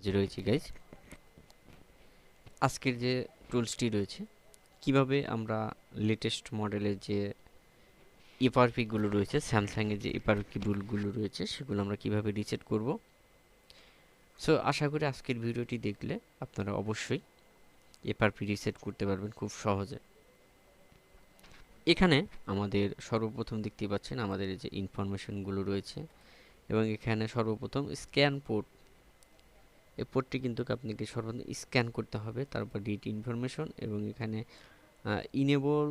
যে রয়েছে গাইজ, আজকের যে টুলসটি রয়েছে কিভাবে আমরা লেটেস্ট মডেলের যে এফআরপিগুলো রয়েছে, স্যামসাংয়ের যে এফআরপি বুলগুলো রয়েছে সেগুলো আমরা কিভাবে রিসেট করব। সো আশা করি আজকের ভিডিওটি দেখলে আপনারা অবশ্যই এফআরপি রিসেট করতে পারবেন খুব সহজে। এখানে আমাদের সর্বপ্রথম দেখতে পাচ্ছেন আমাদের এই যে ইনফরমেশনগুলো রয়েছে এবং এখানে সর্বপ্রথম স্ক্যান পোর্ট, এই পোর্টটি কিন্তু আপনাকে সর্বপ্রথম স্ক্যান করতে হবে, তারপর রিড ইনফরমেশন এবং এখানে ইনেবল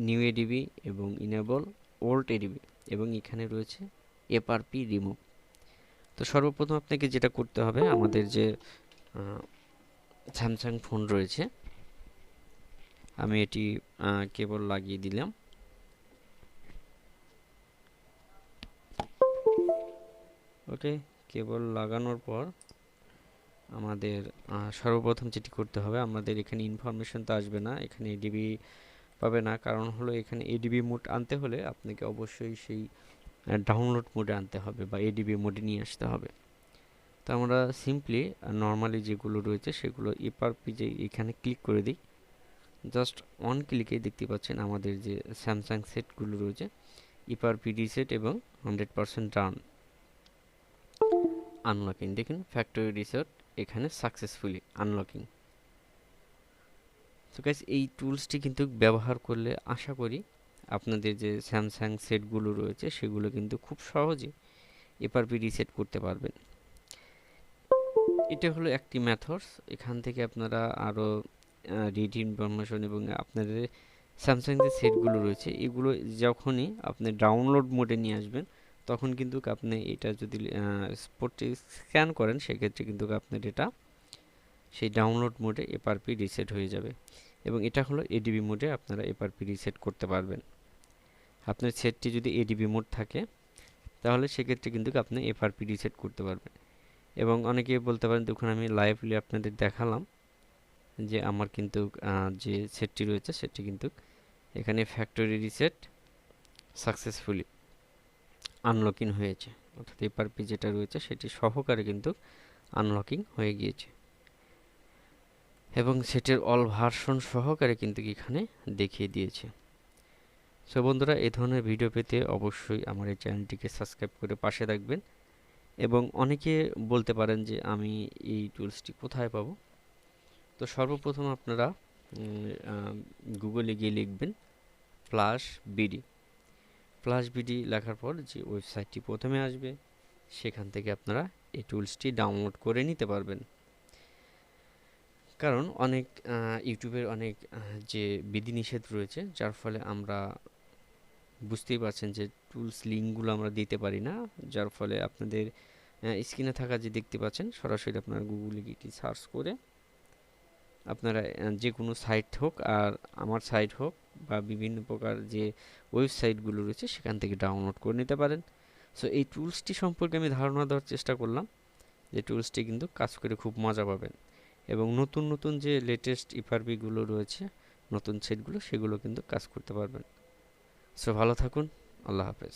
নিউ এডিবি এবং ইনেবল ওল্ড এডিবি এবং এখানে রয়েছে এফআরপি রিমুভ। তো সর্বপ্রথম আপনাকে যেটা করতে হবে, আমাদের যে স্যামসাং ফোন রয়েছে, আমি এটি কেবল লাগিয়ে দিলাম। ওকে, কেবল লাগানোর পর আমাদের সর্বপ্রথম যেটি করতে হবে, আমাদের এখানে ইনফরমেশন তো আসবে না, এখানে এডিবি পাবে না, কারণ হলো এখানে এডিবি মোড আনতে হলে আপনাকে অবশ্যই সেই ডাউনলোড মোডে আনতে হবে বা এডিবি মোডে নিয়ে আসতে হবে। তো আমরা সিম্পলি নর্মালি যেগুলো রয়েছে সেগুলো এফআরপি যে এখানে ক্লিক করে দিই, জাস্ট অন ক্লিকে দেখতে পাচ্ছেন আমাদের যে স্যামসাং সেটগুলো রয়েছে এফআরপি রিসেট এবং 100% ডান আনলকিং। দেখুন ফ্যাক্টরি রিসেট এখানে সাকসেসফুলি আনলকিং। তো গাইস, এই টুলসটি কিন্তু ব্যবহার করলে আশা করি আপনাদের যে স্যামসাং সেটগুলো রয়েছে সেগুলো কিন্তু খুব সহজে এফআরপি রিসেট করতে পারবেন। এটা হলো একটি মেথডস। এখান থেকে আপনারা আরও রিড ইনফরমেশন এবং আপনাদের স্যামসাং যে সেটগুলো রয়েছে এগুলো যখনই আপনি ডাউনলোড মোডে নিয়ে আসবেন তখন কিন্তু আপনি এটা যদি স্পটে স্ক্যান করেন সেক্ষেত্রে কিন্তু আপনার এটা সেই ডাউনলোড মোডে এফআরপি রিসেট হয়ে যাবে এবং এটা হলো এডিবি মোডে আপনারা এফআরপি রিসেট করতে পারবেন। আপনার সেটটি যদি এডিবি মোড থাকে তাহলে সেক্ষেত্রে কিন্তু আপনি এফআরপি রিসেট করতে পারবেন। এবং অনেকে বলতে পারেন, দেখুন আমি লাইভলি আপনাদের দেখালাম যে আমার কিন্তু যে সেটটি রয়েছে সেটি কিন্তু এখানে ফ্যাক্টরি রিসেট সাকসেসফুলি আনলকিং হয়েছে, অর্থাৎ এফআরপি যেটা রয়েছে সেটি সহকারে কিন্তু আনলকিং হয়ে গিয়েছে এবং সেটের অল ভার্সন সহকারে কিন্তু এখানে দেখিয়ে দিয়েছে। সো বন্ধুরা, এই ধরনের ভিডিও পেতে অবশ্যই আমার এই চ্যানেলটিকে সাবস্ক্রাইব করে পাশে রাখবেন। এবং অনেকে বলতে পারেন যে আমি এই টুলসটি কোথায় পাবো। তো সর্বপ্রথম আপনারা গুগলে গিয়ে লিখবেন প্লাস বিডি লেখার পর যে ওয়েবসাইটটি প্রথমে আসবে সেখান থেকে আপনারা এই টুলসটি ডাউনলোড করে নিতে পারবেন। কারণ অনেক ইউটিউবের অনেক যে বিধিনিষেধ রয়েছে যার ফলে আমরা বুঝতেই পারছেন যে টুলস লিঙ্কগুলো আমরা দিতে পারি না, যার ফলে আপনাদের স্ক্রিনে থাকা যে দেখতে পাচ্ছেন সরাসরি আপনারা গুগলে গিয়ে সার্চ করে আপনারা যে কোনো সাইট হোক আর আমার সাইট হোক বা বিভিন্ন প্রকার যে ওয়েবসাইটগুলো রয়েছে সেখান থেকে ডাউনলোড করে নিতে পারেন। সো এই টুলসটি সম্পর্কে আমি ধারণা দেওয়ার চেষ্টা করলাম যে টুলসটি কিন্তু কাজ করে খুব মজা পাবেন এবং নতুন নতুন যে লেটেস্ট এফআরপিগুলো রয়েছে নতুন সেটগুলো সেগুলো কিন্তু কাজ করতে পারবেন। সো ভালো থাকুন, আল্লাহ হাফেজ।